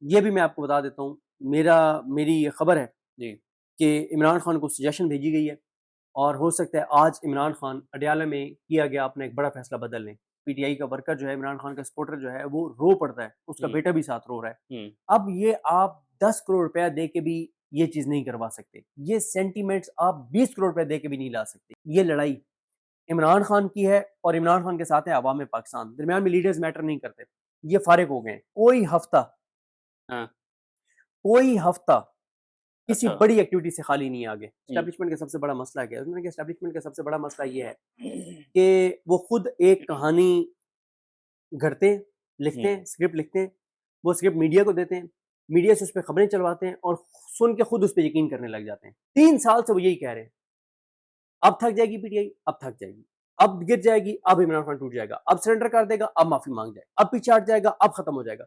ये भी मैं आपको बता देता हूँ, मेरी ये खबर है जी। कि इमरान खान को सजेशन भेजी गई है और हो सकता है आज इमरान खान अडयाला में किया गया अपना एक बड़ा फैसला बदल लें। पीटीआई का वर्कर जो है, इमरान खान का सपोर्टर जो है, वो रो पड़ता है, उसका हुँ, बेटा भी साथ रो रहा है। हुँ, अब ये आप 10 करोड़ रुपया दे के भी ये चीज़ नहीं करवा सकते। ये सेंटिमेंट्स आप 20 करोड़ रुपए दे के भी नहीं ला सकते। ये लड़ाई इमरान खान की है और इमरान खान के साथ है अवाम पाकिस्तान। दरमियान में लीडर्स मैटर नहीं करते। ये फारिग हो गए हैं। हाँ, कोई हफ्ता किसी अच्छा। बड़ी एक्टिविटी से खाली नहीं है आगे। हुँ, एस्टेब्लिशमेंट का सबसे बड़ा मसला क्या है? उन्होंने कहा एस्टेब्लिशमेंट का सबसे बड़ा मसला ये है कि वो खुद एक कहानी गढ़ते हैं, लिखते हुँ, हैं, स्क्रिप्ट लिखते हैं, वो स्क्रिप्ट मीडिया को देते हैं, मीडिया से उस पे खबरें चलवाते हैं और सुन के खुद उस पे यकीन करने लग जाते हैं। 3 साल से वो यही कह रहे हैं। अब थक जाएगी पीटीआई, अब थक जाएगी। अब गिर जाएगी, अब इमरान खान टूट जाएगा। अब सरेंडर कर देगा, अब माफ़ी माँग जाए। अब पीछे हट जाएगा, अब खत्म हो जाएगा।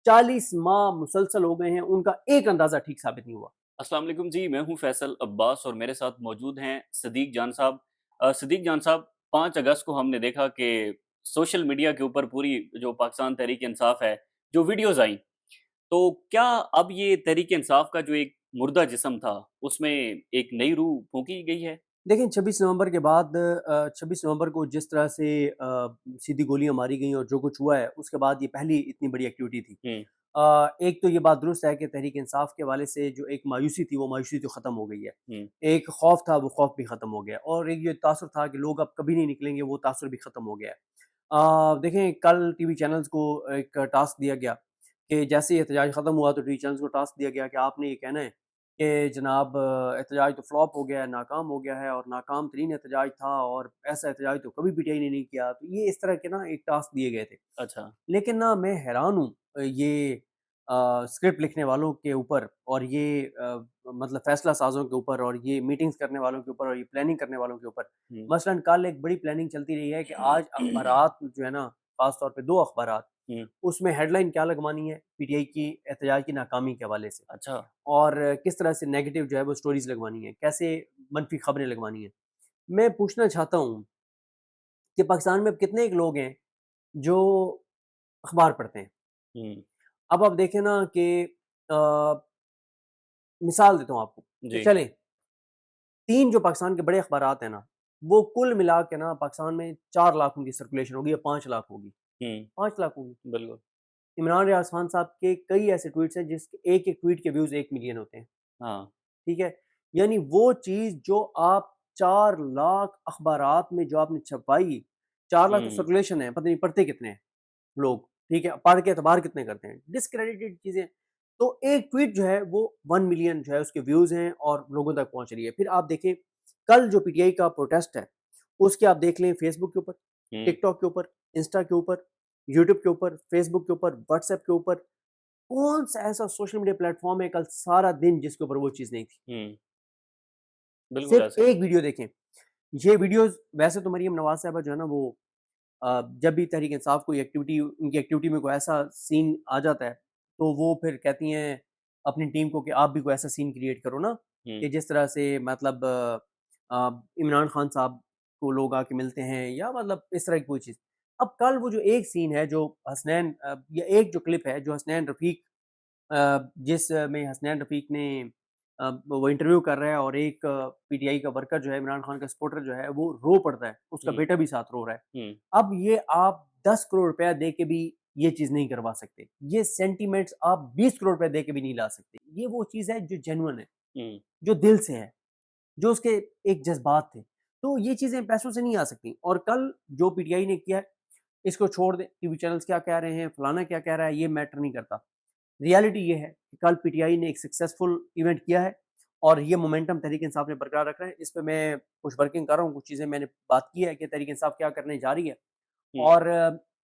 40 माह मुसलसल हो गए हैं, उनका एक अंदाज़ा ठीक साबित नहीं हुआ। अस्सलाम वालेकुम जी, मैं हूँ फैसल अब्बास और मेरे साथ मौजूद हैं सदीक जान साहब। सदीक जान साहब, 5 अगस्त को हमने देखा कि सोशल मीडिया के ऊपर पूरी जो पाकिस्तान तहरीक-ए-इंसाफ है, जो वीडियोज़ आईं, तो क्या अब ये तहरीक-ए-इंसाफ का जो एक मुर्दा जिस्म था, उसमें एक नई रूह फूँकी गई है? देखिए 26 नवंबर के बाद 26 नवंबर को जिस तरह से सीधी गोलियाँ मारी गईं और जो कुछ हुआ है, उसके बाद ये पहली इतनी बड़ी एक्टिविटी थी। हुँ, एक तो ये बात दुरुस्त है कि तहरीक-ए-इंसाफ के हवाले से जो एक मायूसी थी, वो मायूसी तो ख़त्म हो गई है। हुँ, एक खौफ था, वो खौफ भी ख़त्म हो गया और एक ये तासुर था कि लोग अब कभी नहीं निकलेंगे, वो तासुर भी ख़त्म हो गया है। देखें कल टीवी चैनल्स को एक टास्क दिया गया कि जैसे ही एहतजाज ख़त्म हुआ तो टीवी चैनल्स को टास्क दिया गया कि आपने ये कहना है कि जनाब एहतजाज तो फ्लॉप हो गया है, नाकाम हो गया है और नाकाम तरीन एहतजाज था और ऐसा एहतजाज तो कभी पीटीआई ने नहीं किया। तो ये इस तरह के ना एक टास्क दिए गए थे। अच्छा। लेकिन ना मैं हैरान हूँ ये स्क्रिप्ट लिखने वालों के ऊपर और ये मतलब फैसला साज़ों के ऊपर और ये मीटिंग्स करने वालों के ऊपर और ये प्लानिंग करने वालों के ऊपर। हुँ, मसलन कल एक बड़ी प्लानिंग चलती रही है कि आज अखबारात जो है ना, ख़ास तौर पे 2 अखबारात, हुँ, उसमें हेडलाइन क्या लगवानी है पीटीआई की एहतजाज की नाकामी के हवाले से अच्छा। और किस तरह से नेगेटिव जो है वो स्टोरीज़ लगवानी है, कैसे मनफ़ी खबरें लगवानी है। मैं पूछना चाहता हूँ कि पाकिस्तान में अब कितने एक लोग हैं जो अखबार पढ़ते हैं? हुँ, अब आप देखें ना कि अ, मिसाल देता हूँ आपको कि जी। चलें 3 जो पाकिस्तान के बड़े अखबारात हैं ना, वो कुल मिला के ना पाकिस्तान में 4 लाख उनकी सर्कुलेशन होगी या 5 लाख होगी, हुँ, 5 लाख होगी। बिल्कुल। इमरान रियाज खान साहब के कई ऐसे ट्वीट्स हैं जिसके एक-एक ट्वीट के व्यूज़ 1 मिलियन होते हैं, हाँ, ठीक है? यानी वो चीज़ जो आप 4 लाख अखबारात में जो आपने छपवाई, 4 लाख तो हुँ, सर्कुलेशन है, पता नहीं पढ़ते कितने हैं लोग, ठीक है? पढ़ के एतबार कितने करते हैं? डिस्क्रेडिटेड चीज़ें। तो एक ट्वीट जो है वो 1 मिलियन जो है उसके व्यूज़ हैं और लोगों तक पहुँच रही है। फिर आप देखें कल जो पीटीआई का प्रोटेस्ट है, उसके आप देख लें फेसबुक के ऊपर, हुँ, टिकटॉक के ऊपर, इंस्टा के ऊपर, यूट्यूब के ऊपर, फेसबुक के ऊपर, व्हाट्सएप के ऊपर, कौन-सा ऐसा सोशल मीडिया प्लेटफ़ॉर्म है कल सारा दिन जिसके ऊपर वो चीज़ नहीं थी? हुँ, बिल्कुल सिर्फ़ ऐसा ही है। एक वीडियो देखें। ये वीडियोज़ वैसे तो मरीम नवाज़ साहिबा जो है ना वो जब भी तहरीक इंसाफ कोई एक्टिविटी उनकी एक्टिविटी में कोई ऐसा सीन आ जाता है, तो वो फिर कहती हैं अपनी टीम को कि आप भी कोई ऐसा सीन क्रिएट करो ना, हुँ, कि जिस तरह से मतलब इमरान खान साहब को लोग आके मिलते हैं या मतलब इस तरह की कोई चीज़। अब कल वो जो एक सीन है जो या एक जो क्लिप है जो हसनैन रफ़ीक जिसमें हसनैन रफ़ीक ने वो इंटरव्यू कर रहा है और एक पीटीआई का वर्कर जो है इमरान खान का सपोर्टर जो है वो रो पड़ता है, उसका हुँ, बेटा भी साथ रो रहा है। हुँ, अब ये आप 10 करोड़ रुपया दे के भी ये चीज़ नहीं करवा सकते। ये सेंटिमेंट्स आप 20 करोड़ रुपए दे के भी नहीं ला सकते। ये वो चीज़ है जो जेन्युइन है, हुँ, जो दिल से है, जो उसके एक जज़्बात थे। तो ये चीज़ें पैसों से नहीं आ सकती और कल जो पीटीआई ने किया है, इसको छोड़ दें, टीवी चैनल्स क्या कह रहे हैं, फलाना क्या कह रहा है, ये मैटर नहीं करता। रियलिटी ये है कि कल पीटीआई ने एक सक्सेसफुल इवेंट किया है और ये मोमेंटम तहरीक इंसाफ ने बरकरार रखा है। इस पे मैं कुछ वर्किंग कर रहा हूँ, कुछ चीज़ें मैंने बात की है कि तहरीक इंसाफ क्या करने जा रही है। हुँ, और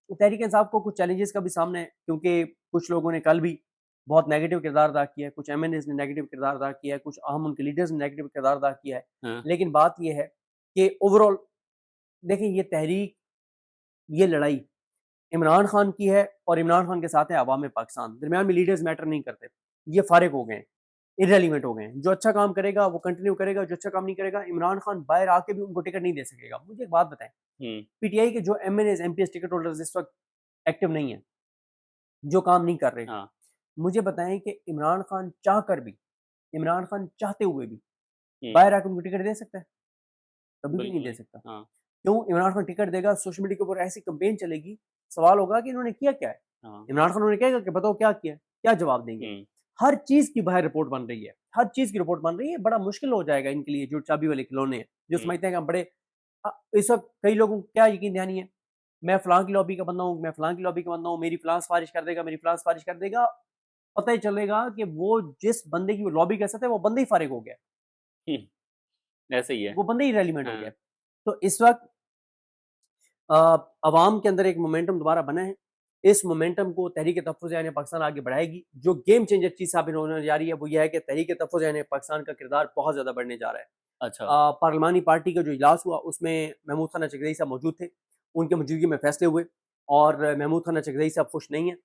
तहरीक इंसाफ को कुछ चैलेंजेस का भी सामना है क्योंकि कुछ लोगों ने कल भी बहुत नेगेटिव किरदार अदा किया है, कुछ एमएनएज़ ने नेगेटिव किरदार अदा किया है, कुछ अहम उनके लीडर्स ने नेगेटिव किरदार अदा किया है। हाँ, लेकिन बात ये है कि ओवरऑल देखिए ये तहरीक, ये लड़ाई इमरान खान की है और इमरान खान के साथ है अवाम पाकिस्तान। दरमियान में लीडर्स मैटर नहीं करते। ये फारिग हो गए हैं, इर्रेलेवेंट हो गए हैं। जो अच्छा काम करेगा वो कंटिन्यू करेगा, जो अच्छा काम नहीं करेगा इमरान खान बाहर आके भी उनको टिकट नहीं दे सकेगा। मुझे एक बात बताएँ, हुँ, पीटीआई के जो एमएनएज़, एमपीएस टिकट होल्डर्स इस वक़्त एक्टिव नहीं है, जो काम नहीं कर रहे, हाँ, मुझे बताएँ कि इमरान खान चाहकर भी, इमरान खान चाहते हुए भी हुँ, बाहर आके उनको टिकट दे सकता है? कभी भी नहीं बिल्कुल दे नहीं। सकता। हाँ, क्यों? इमरान खान टिकट देगा, सोशल मीडिया के ऊपर ऐसी कैंपेन चलेगी, सवाल होगा कि इन्होंने किया क्या है? हाँ। इमरान खान उन्हें कहेगा कि बताओ क्या किया है? क्या जवाब देंगे? हुँ, हर चीज़ की बाहर रिपोर्ट बन रही है, हर चीज़ की रिपोर्ट बन रही है, बड़ा मुश्किल हो जाएगा इनके लिए जो चाबी वाले खिलौने हैं, जो हुँ, समझते हैं कि हम बड़े इस वक़्त कई लोगों को क्या यकीन दहानी है, मैं फलाँ की लॉबी का बंदा हूँ, मैं फलाँ की लॉबी का बंदा हूँ, मेरी फलाँ सिफ़ारिश कर देगा, मेरी फलाँ सिफ़ारिश कर देगा, पता ही चलेगा कि वो जिस बंदे की वो लॉबी कर सकता है, वो बंदा ही फ़ारिग हो गया है, हुँ, ऐसे ही है। वो बंदा ही रेलिवेंट हो गया हाँ, है। तो इस वक़्त अ, अवाम के अंदर एक मोमेंटम दोबारा बना है। इस मोमेंटम को तहरीक-ए-तहफ़्फ़ुज़ यानी पाकिस्तान आगे बढ़ाएगी। जो गेम चेंजर चीज़ साबित होने जा रही है, वो ये है कि तहरीक-ए-तहफ़्फ़ुज़ यानी पाकिस्तान का किरदार बहुत ज़्यादा बढ़ने जा रहा है। अच्छा। पार्लिमानी पार्टी का जो इजलास हुआ, उसमें महमूद खान चकरई साहब मौजूद थे। उनकी मौजूदगी में फैसले हुए और महमूद खान चकरई साहब खुश नहीं हैं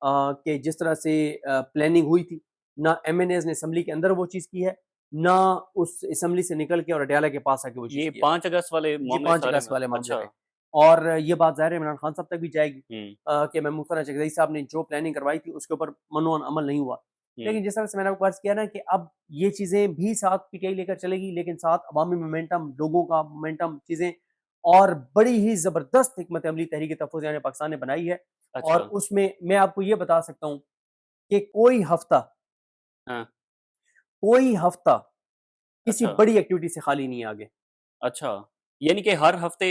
कि जिस तरह से प्लानिंग हुई थी, ना एमएनएज़ ने असेंबली के अंदर वो चीज़ की है, ना उस असेंबली से निकल के और अडयाला के पास आके वो चीज़ ये की है। 5 अगस्त वाले जी, मामले 5 सारे अगस्त में वाले मामले अच्छा। पे और ये बात ज़ाहिर है इमरान खान साहब तक भी जाएगी हुँ, कि महमूद खान चकधरी साहब ने जो प्लानिंग करवाई थी उसके ऊपर मनोअन अमल नहीं हुआ। हुँ, लेकिन जिस तरह से मैंने आपको अर्ज़ किया ना कि अब ये चीज़ें भी साथ पीटीआई लेकर चलेगी लेकिन साथ अवामी मोमेंटम, लोगों का मोमेंटम चीज़ें और बड़ी ही ज़बरदस्त हिकमत अमली तहरीक-ए-तहफ़्फ़ुज़ यानी पाकिस्तान ने बनाई है और अच्छा। उसमें मैं आपको ये बता सकता हूँ कि हाँ, कोई हफ़्ता किसी अच्छा, बड़ी एक्टिविटी से खाली नहीं है आगे। अच्छा। यानी कि हर हफ्ते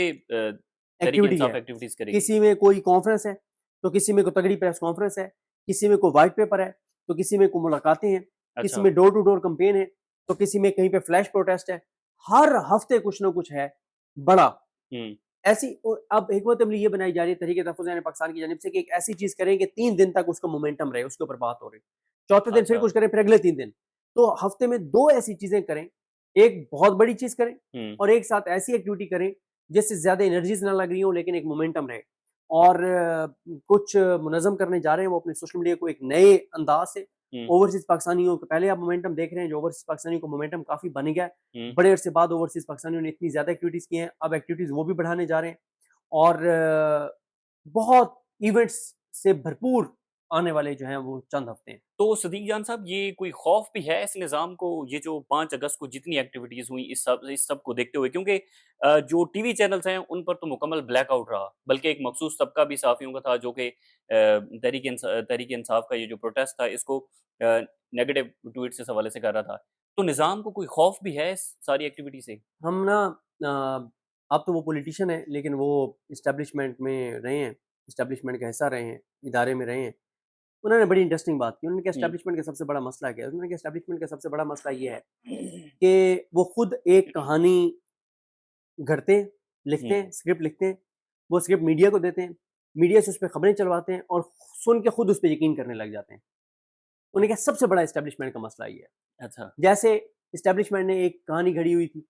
एक्टिविटी है। तहरीक-ए-इंसाफ एक्टिविटीज़ करेगी। किसी में कोई कॉन्फ्रेंस है, तो किसी में कोई तगड़ी प्रेस कॉन्फ्रेंस है, किसी में कोई व्हाइट पेपर है, तो किसी में कोई मुलाकातें हैं, किसी अच्छा। में डोर टू डोर कैंपेन है, तो किसी में कहीं पे फ्लैश प्रोटेस्ट है। हर हफ्ते कुछ ना कुछ है, बड़ा। हुँ, ऐसी अब हिकमत अमली ये बनाई जा रही है तहरीक-ए-तहफ़्फ़ुज़ यानी पाकिस्तान की जानिब से कि एक ऐसी चीज़ करें कि 3 दिन तक उसका मोमेंटम रहे, उसके ऊपर बात हो रही। चौथे दिन फिर अच्छा। कुछ करें, फिर अगले 3 दिन। तो हफ्ते में 2 ऐसी चीज़ें करें, एक बहुत बड़ी चीज़ करें हुँ, और एक साथ ऐसी एक्टिविटी करें, जिससे ज़्यादा एनर्जीज़ ना लग रही हों लेकिन एक मोमेंटम रहे। और कुछ मुनज़्ज़म करने जा रहे हैं वो अपने सोशल मीडिया को एक नए अंदाज़ से। हुँ, ओवरसीज़ पाकिस्तानियों को पहले आप मोमेंटम देख रहे हैं, जो ओवरसीज़ पाकिस्तानियों को मोमेंटम काफ़ी बन गया है। हुँ। बड़े अरसे बाद ओवरसीज़ पाकिस्तानियों ने इतनी ज़्यादा एक्टिविटीज़ की हैं, अब एक्टिविटीज़ वो भी बढ़ाने जा रहे हैं। और बहुत इवेंट्स से भरपूर आने वाले जो हैं वो चंद हफ्ते हैं। तो सदीक जान साहब ये कोई खौफ भी है इस निज़ाम को ये जो 5 अगस्त को जितनी एक्टिविटीज़ हुई इस सब को देखते हुए क्योंकि जो टीवी चैनल्स हैं उन पर तो मुकम्मल ब्लैकआउट रहा बल्कि एक मखसूस तबका भी सहाफ़ियों का था जो कि तहरीक इंसाफ का ये जो प्रोटेस्ट था इसको नेगेटिव ट्वीट्स इस हवाले से कर रहा था। तो निज़ाम को कोई खौफ भी है इस सारी एक्टिविटी से? हम ना अब तो वो पॉलिटिशियन हैं लेकिन वो एस्टेब्लिशमेंट में रहे हैं, एस्टेब्लिशमेंट का हिस्सा रहे हैं, इदारे में रहे हैं। उन्होंने बड़ी इंटरेस्टिंग बात की। उन्होंने कहा हुँ। एस्टेब्लिशमेंट का सबसे बड़ा मसला क्या है? उन्होंने कहा एस्टेब्लिशमेंट का सबसे बड़ा मसला ये है कि वो खुद एक कहानी गढ़ते हैं, लिखते हुँ, हैं, स्क्रिप्ट लिखते हैं, वो स्क्रिप्ट मीडिया को देते हैं, मीडिया से उसपे खबरें चलवाते हैं और सुन के खुद उस पे यकीन करने लग जाते हैं। उन्होंने कहा सबसे बड़ा एस्टेब्लिशमेंट का मसला ये है। अच्छा। जैसे एस्टेब्लिशमेंट ने एक कहानी घड़ी हुई थी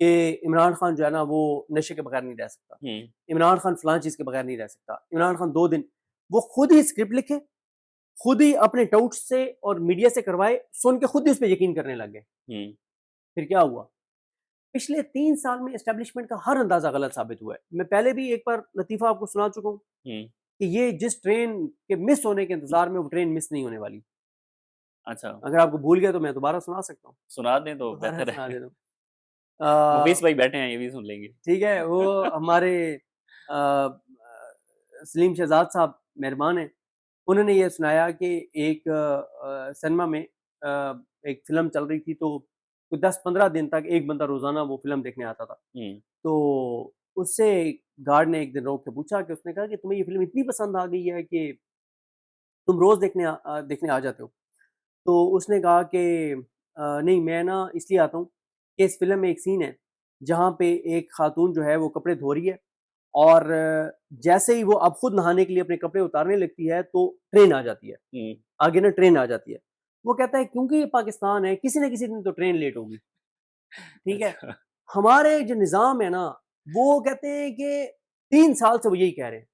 कि इमरान खान जो है ना वो नशे के बगैर नहीं रह सकता। हुँ, इमरान खान फलाँ चीज़ के बगैर नहीं रह सकता। इमरान खान 2 दिन वो खुद ही स्क्रिप्ट लिखे, खुद ही अपने डाउट्स से और मीडिया से करवाए, सुन के खुद ही उस पे यकीन करने लग गए। हुँ, फिर क्या हुआ? पिछले 3 साल में एस्टेब्लिशमेंट का हर अंदाज़ा गलत साबित हुआ है। मैं पहले भी एक बार लतीफ़ा आपको सुना चुका हूँ हुँ। कि ये जिस ट्रेन के मिस होने के इंतज़ार में वो ट्रेन मिस नहीं होने वाली। अच्छा, अगर आपको भूल गया तो मैं दोबारा सुना सकता हूँ। सुना दें तो दोबारा बेहतर सुना है। देता हूँ। मुफीस भाई बैठे हैं ये भी सुन लेंगे। ठीक है, वो हमारे सलीम शहज़ाद साहब मेहरबान हैं। उन्होंने ये सुनाया कि एक सिनेमा में एक फ़िल्म चल रही थी तो 10-15 दिन तक एक बंदा रोज़ाना वो फ़िल्म देखने आता था। हुँ, तो उससे गार्ड ने एक दिन रोक के पूछा कि उसने कहा कि तुम्हें ये फ़िल्म इतनी पसंद आ गई है कि तुम रोज़ देखने आ जाते हो। तो उसने कहा कि नहीं मैं ना इसलिए आता हूँ कि इस फ़िल्म में एक सीन है, जहाँ पे एक खातून जो है वो कपड़े धो रही है और जैसे ही वो अब खुद नहाने के लिए अपने कपड़े उतारने लगती है तो ट्रेन आ जाती है। हुँ। आगे ना ट्रेन आ जाती है। वो कहता है क्योंकि ये पाकिस्तान है, किसी न किसी दिन तो ट्रेन लेट होगी, ठीक है? अच्छा, हमारे जो निज़ाम है ना, वो कहते हैं कि 3 साल से वो यही कह रहे हैं।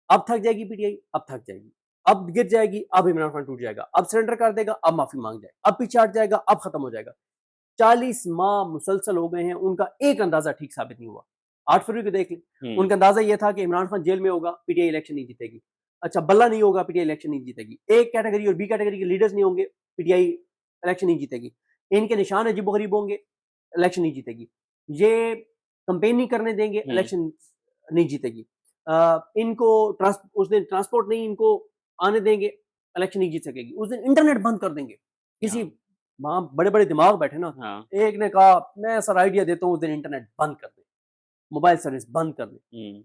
अब थक जाएगी पीटीआई, अब थक जाएगी। अब गिर जाएगी, अब इमरान खान टूट जाएगा। अब सरेंडर कर देगा, अब माफ़ी माँग जाएगा। अब पीछे हट जाएगा, अब खत्म हो जाएगा। 40 माह मुसलसल हो गए हैं, उनका एक अंदाज़ा ठीक साबित नहीं हुआ। 8 फरवरी को देख लें, हुँ, उनका अंदाज़ा ये था कि इमरान खान जेल में होगा, पीटीआई इलेक्शन नहीं जीतेगी। अच्छा बल्ला नहीं होगा, पीटीआई इलेक्शन नहीं जीतेगी। ए कैटेगरी और बी कैटेगरी के लीडर्स नहीं होंगे, पीटीआई इलेक्शन नहीं जीतेगी। इनके निशान अजीबोगरीब होंगे, इलेक्शन नहीं जीतेगी। ये कंपेन नहीं करने देंगे, हुँ, इलेक्शन नहीं जीतेगी। इनको उस दिन ट्रांसपोर्ट नहीं इनको आने देंगे, इलेक्शन नहीं जीत सकेगी। उस दिन इंटरनेट बंद कर देंगे। किसी हाँ, वहाँ बड़े-बड़े दिमाग बैठे ना, हाँ, एक ने कहा मैं सर आइडिया देता हूँ उस दिन इंटरनेट बंद कर दें, मोबाइल सर्विस बंद कर दें। हुँ,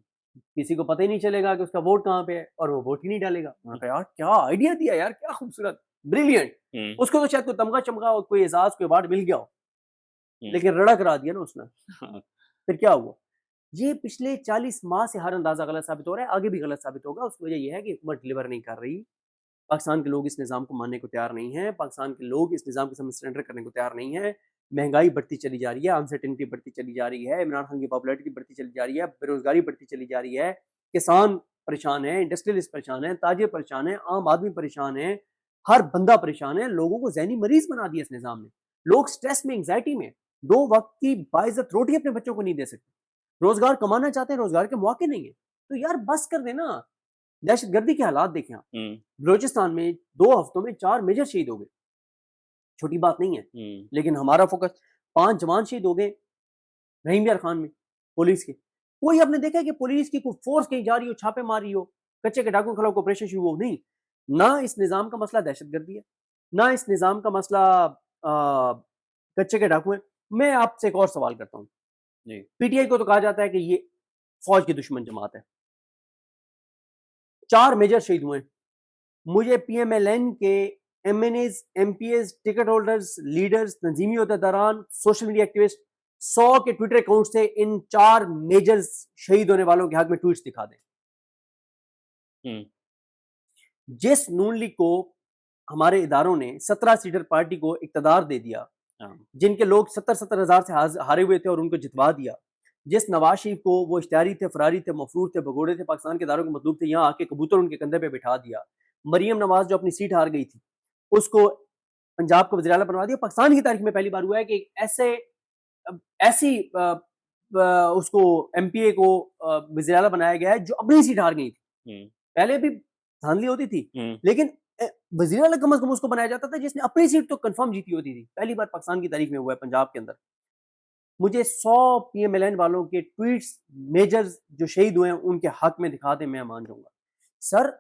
किसी को पता ही नहीं चलेगा कि उसका वोट कहाँ पे है और वो वोट ही नहीं डालेगा। मैंने कहा यार क्या आइडिया दिया यार, क्या खूबसूरत, ब्रिलियंट। हुँ, उसको तो शायद कोई तमगा-चमगा और कोई एज़ाज़, कोई अवार्ड मिल गया हो, हुँ, लेकिन रड़ा करा दिया ना उसने। हाँ, फिर क्या हुआ? ये पिछले 40 माह से हर अंदाज़ा गलत साबित हो रहा है, आगे भी गलत साबित होगा। उसकी वजह ये है कि हुकूमत डिलीवर नहीं कर रही। पाकिस्तान के लोग इस निज़ाम को मानने को तैयार नहीं हैं। पाकिस्तान के लोग इस निज़ाम के सामने सरेंडर करने को तैयार नहीं हैं। महँगाई बढ़ती चली जा रही है, अनसर्टेनिटी बढ़ती चली जा रही है, इमरान खान की पॉपुलैरिटी बढ़ती चली जा रही है, बेरोज़गारी बढ़ती चली जा रही है, किसान परेशान है, इंडस्ट्रियलिस्ट परेशान है, ताजिर परेशान है, आम आदमी परेशान है, हर बंदा परेशान है। लोगों को ज़हनी मरीज़ बना दिया इस निज़ाम ने। लोग स्ट्रेस में, एंग्ज़ायटी में, 2 वक़्त की बाइज़्ज़त रोटी अपने बच्चों को नहीं दे सकते। रोज़गार कमाना चाहते हैं, रोज़गार के मौके नहीं है। तो यार बस कर दें ना। दहशतगर्दी के हालात देखें आप। हुँ, बलूचिस्तान में 2 हफ्तों में 4 मेजर शहीद हो गए, छोटी बात नहीं है। हुँ, लेकिन हमारा फ़ोकस 5 जवान शहीद हो गए रहीम यार खान में, पुलिस के। कोई आपने देखा है कि पुलिस की कोई फ़ोर्स कहीं जा रही हो, छापे मार रही हो, कच्चे के डाकुओं के खिलाफ ऑपरेशन शुरू हो? नहीं। ना इस निज़ाम का मसला दहशतगर्दी है, ना इस निज़ाम का मसला कच्चे के डाकू हैं। मैं आपसे एक और सवाल करता हूँ। जी, पीटीआई को तो कहा जाता है कि ये फ़ौज की दुश्मन जमात है। 4 मेजर शहीद हुए हैं। मुझे पीएमएलएन के MNAs, MPAs, ticket holders, leaders, तंजीमी ओहदेदारान, सोशल मीडिया एक्टिविस्ट 100 के ट्विटर अकाउंट से इन 4 मेजर्स शहीद होने वालों के हक में ट्वीट्स दिखा दें। हुँ, जिस नून लीग को हमारे इदारों ने 17 सीटर पार्टी को इक़्तिदार दे दिया, हाँ, जिनके लोग 70-70 हज़ार से हारे हुए थे और उनको जितवा दिया। जिस नवाज़ शरीफ को वो इश्तिहारी थे, फरारी थे, मफरूर थे, भगोड़े थे, पाकिस्तान के इदारों के मतलूब थे, यहाँ आके कबूतर उनके कंधे पे बिठा दिया। मरियम नवाज़ जो अपनी सीट हार गई थी, उसको पंजाब को वज़ीर आला बनवा दिया। पाकिस्तान की तारीख में पहली बार हुआ है कि ऐसे ऐसी उसको एमपीए को वज़ीर आला बनाया गया है जो अपनी सीट हार गई थी। हुँ, पहले भी धांधली होती थी, हुँ, लेकिन वज़ीर आला कम से कम उसको बनाया जाता था जिसने अपनी सीट तो कन्फर्म जीती होती थी। पहली बार पाकिस्तान की तारीख में हुआ है पंजाब के अंदर। मुझे 100 पीएमएलएन वालों के ट्वीट्स मेजर्स जो शहीद हुए हैं उनके हक में दिखा दें, मैं मान जाऊँगा। सर,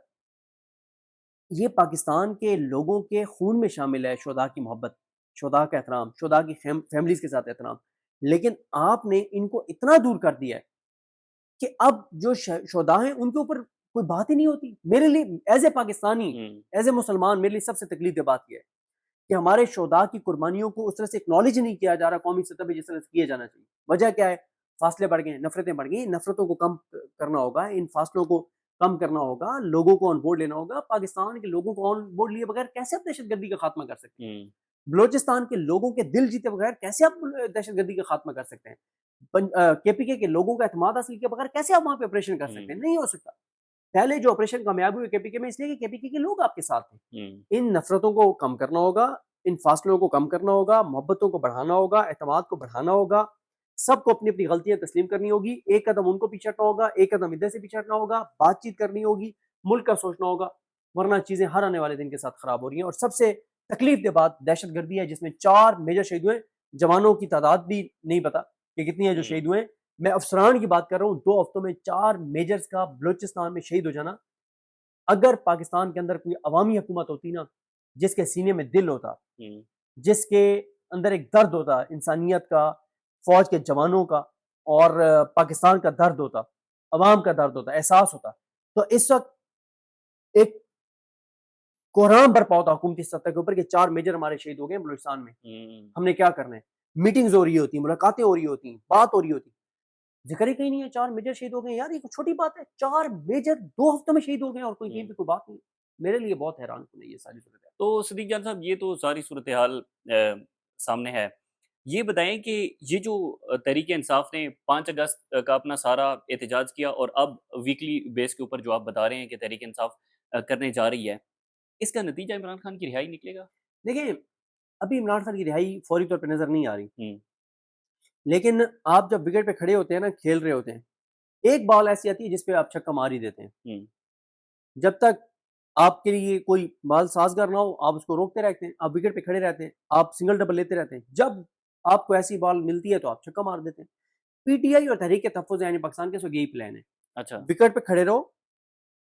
ये पाकिस्तान के लोगों के खून में शामिल है शुहदा की मोहब्बत, शुहदा का एहतराम, शुहदा की फैमिलीज़ के साथ एहतराम। लेकिन आपने इनको इतना दूर कर दिया है कि अब जो शुहदा हैं उनके ऊपर कोई बात ही नहीं होती। मेरे लिए as a Pakistani, hmm, as a मुसलमान मेरे लिए सबसे तकलीफ़ बात ये है कि हमारे शुहदा की कुर्बानियों को उस तरह से एक्नॉलेज नहीं किया जा रहा कौमी सतह पे जिस तरह से किया जाना चाहिए। वजह क्या है? फासले बढ़ गए हैं, नफ़रतें बढ़ गई हैं, नफ़रतों को कम करना होगा, इन फासलों को कम करना होगा, लोगों को ऑन बोर्ड लेना होगा। पाकिस्तान के लोगों को ऑन बोर्ड लिए बगैर कैसे आप दहशतगर्दी का खात्मा कर सकते हैं? हुँ, बलूचिस्तान के लोगों के दिल जीते बगैर कैसे आप दहशतगर्दी का खात्मा कर सकते हैं? केपीके के लोगों का एतमाद हासिल किए बगैर कैसे आप वहाँ पे ऑपरेशन कर सकते हैं? हुँ, नहीं हो सकता। पहले जो ऑपरेशन कामयाब हुए केपीके में इसलिए कि केपीके के लोग आपके साथ थे। हुँ, इन नफ़रतों को कम करना होगा, इन फासलों को कम करना होगा, मोहब्बतों को बढ़ाना होगा, एतमाद को बढ़ाना होगा। सबको अपनी-अपनी गलतियाँ तस्लीम करनी होगी, एक कदम उनको पीछे हटना होगा, एक कदम इधर से पीछे हटना होगा, बातचीत करनी होगी, मुल्क का सोचना होगा, वरना चीज़ें हर आने वाले दिन के साथ खराब हो रही हैं और सबसे तकलीफ़देह बात दहशतगर्दी है जिसमें 4 मेजर शहीद हुए, जवानों की तादाद भी नहीं पता कि कितनी है जो हुँ, शहीद हुए हैं। मैं अफ़सरान की बात कर रहा हूँ, 2 हफ्तों में 4 मेजर्स का बलूचिस्तान में शहीद हो जाना। अगर पाकिस्तान के अंदर कोई अवामी हुकूमत होती ना, जिसके सीने में दिल होता, हुँ, जिसके अंदर एक दर्द होता इंसानियत का, फ़ौज के जवानों का और पाकिस्तान का दर्द होता, अवाम का दर्द होता, एहसास होता, तो इस वक़्त एक कोहराम बरपा होता हुकूमती सत्ता के ऊपर कि 4 मेजर हमारे शहीद हो गए हैं बलूचिस्तान में, हुँ, हमने क्या करना है? मीटिंग्स हो रही होती, मुलाकातें हो रही होती, बात हो रही होती। ज़िक्र ही कहीं नहीं है, 4 मेजर शहीद हो गए यार, ये कोई छोटी बात है। 4 मेजर 2 हफ्तों में शहीद हो गए और कोई कहीं हुँ। पे कोई बात नहीं। मेरे लिए बहुत हैरानकुन है ये सारी सूरत-ए-हाल। तो सिद्दीक जान साहब ये तो सारी सूरत-ए-हाल सामने है। ये बताएँ कि ये जो तहरीक-ए-इंसाफ ने 5 अगस्त का अपना सारा एहतजाज किया और अब वीकली बेस के ऊपर जो आप बता रहे हैं कि तहरीक-ए-इंसाफ करने जा रही है, इसका नतीजा इमरान खान की रिहाई निकलेगा? देखिए, अभी इमरान खान की रिहाई फौरी तौर पे नज़र नहीं आ रही। हुँ, लेकिन आप जब विकेट पे खड़े होते हैं ना, खेल रहे होते हैं, एक बॉल ऐसी आती है जिस पे आप छक्का मार ही देते हैं। हुँ, जब तक आपके लिए कोई बाल साज़गार ना हो, आप उसको रोकते रहते हैं, आप विकेट पे खड़े रहते हैं, आप सिंगल डबल लेते रहते हैं। जब आपको ऐसी बॉल मिलती है तो आप छक्का मार देते हैं। पीटीआई और तहरीक-ए-तहफ़्फ़ुज़ यानी पाकिस्तान का इसमें यही प्लान है। अच्छा। विकेट पे खड़े रहो,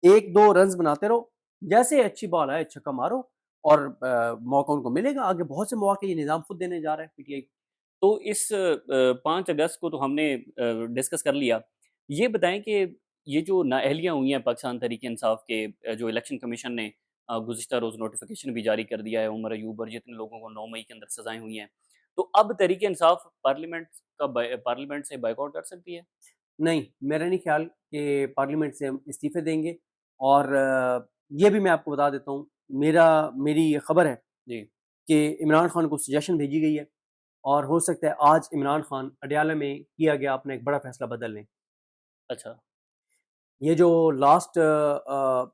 1-2 रन्स बनाते रहो, जैसे अच्छी बॉल आए छक्का मारो और मौका उनको मिलेगा। आगे बहुत से मौके ये निज़ाम खुद देने जा रहा है पीटीआई को। तो इस 5 अगस्त को तो हमने डिस्कस कर लिया। ये बताएँ कि ये जो नाअहलियाँ हुई हैं पाकिस्तान तहरीक-ए-इंसाफ के जो इलेक्शन कमीशन ने गुज़िश्ता रोज़ नोटिफ़िकेशन भी जारी कर दिया है, उमर अयूब और जितने लोगों को 9 मई के अंदर सज़ाएँ हुई हैं। तो अब तहरीक-ए-इंसाफ पार्लियामेंट से बॉयकॉट कर सकती है? नहीं, मेरा नहीं ख़्याल कि पार्लियामेंट से हम इस्तीफ़े देंगे और ये भी मैं आपको बता देता हूँ, मेरी ये खबर है जी। कि इमरान खान को सजेशन भेजी गई है और हो सकता है आज इमरान खान अडयाला में किया गया अपना एक बड़ा फ़ैसला बदल लें। अच्छा। ये जो लास्ट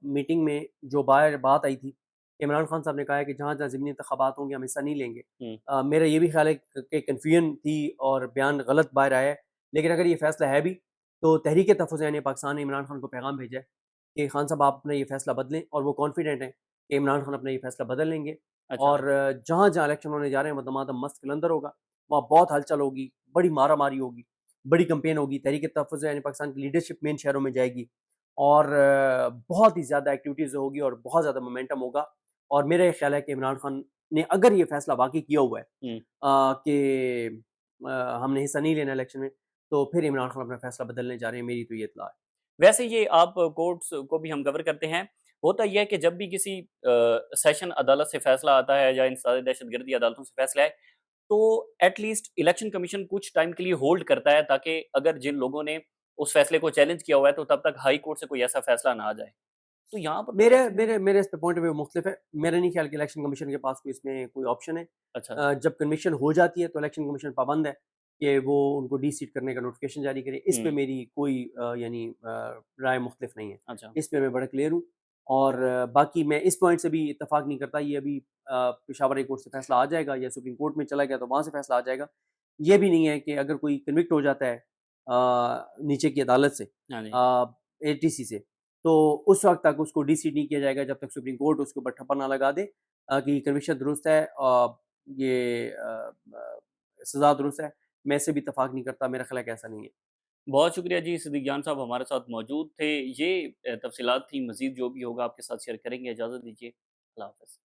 मीटिंग में जो बाहर बात आई थी, इमरान खान साहब ने कहा है कि जहाँ-जहाँ ज़िमनी इंतखाबात होंगे हम हिस्सा नहीं लेंगे। हुँ। मेरा ये भी ख़्याल है कि कन्फ्यूजन थी और बयान गलत बाहर आया है। लेकिन अगर ये फ़ैसला है भी, तो तहरीक-ए-तहफ़्फ़ुज़ यानी पाकिस्तान ने इमरान खान को पैगाम भेजा है कि खान साहब आप अपना ये फ़ैसला बदलें और वो कॉन्फिडेंट हैं कि इमरान खान अपना ये फ़ैसला बदल लेंगे अच्छा। और जहाँ-जहाँ इलेक्शन होने जा रहे हैं, वो दमादम मस्त कलंदर होगा। वहाँ बहुत हलचल होगी, बड़ी मारा-मारी होगी, बड़ी कैम्पेन होगी। तहरीक-ए-तहफ़्फ़ुज़ यानी पाकिस्तान की लीडरशिप मेन शहरों में जाएगी। और बहुत ही ज़्यादा एक्टिविटीज़ होगी और बहुत ज़्यादा मोमेंटम होगा और मेरा ये ख़्याल है कि इमरान खान ने अगर ये फ़ैसला वाक़ई किया हुआ है हुँ। कि हमने हिस्सा नहीं लेना इलेक्शन में, तो फिर इमरान खान अपना फ़ैसला बदलने जा रहे हैं, मेरी तो ये इत्तला है। वैसे ये आप कोर्ट्स को भी हम कवर करते हैं। होता ये है कि जब भी किसी सेशन अदालत से फ़ैसला आता है या इंसदाद दहशतगर्दी अदालतों से फ़ैसला है, तो एट लीस्ट इलेक्शन कमीशन कुछ टाइम के लिए होल्ड करता है ताकि अगर जिन लोगों ने उस फ़ैसले को चैलेंज किया हुआ है, तो तब तक हाई कोर्ट से कोई ऐसा फ़ैसला ना आ जाए। तो यहाँ पर तो मेरे इलेक्शन मेरे मेरे इस पे पॉइंट ऑफ व्यू मुख्तलिफ है। मेरा नहीं ख़्याल कि इलेक्शन कमीशन के पास कोई इसमें कोई ऑप्शन है। अच्छा। जब कन्विक्शन हो जाती है तो इलेक्शन कमीशन पाबंद है कि वो उनको डी-सीट करने का नोटिफ़िकेशन जारी करे। इस पे हुँ। मेरी कोई यानी राय मुख्तलिफ नहीं है। अच्छा। इस पे मैं बड़ा क्लियर हूँ और बाकी मैं इस पॉइंट से भी इत्तेफ़ाक नहीं करता ये अभी पेशावर हाई कोर्ट से फ़ैसला आ जाएगा या सुप्रीम कोर्ट में चला गया तो वहाँ से फ़ैसला आ जाएगा। ये भी नहीं है कि अगर कोई कन्विक्ट हो जाता है नीचे की अदालत से हाँ जी। एटीसी से तो उस वक़्त तक उसको डी-सीट नहीं किया जाएगा जब तक सुप्रीम कोर्ट उसके ऊपर ठप्पा ना लगा दे कि कन्विक्शन दुरुस्त है ये सज़ा दुरुस्त है। मैं इससे भी इत्तेफ़ाक नहीं करता, मेरा ख़्याल है कि ऐसा नहीं है। बहुत शुक्रिया जी, सिद्दीक जान साहब हमारे साथ मौजूद थे। ये तफ़सीलात थी, मज़ीद जो भी होगा आपके साथ शेयर करेंगे। इजाज़त दीजिए। अल्लाह हाफ़िज़।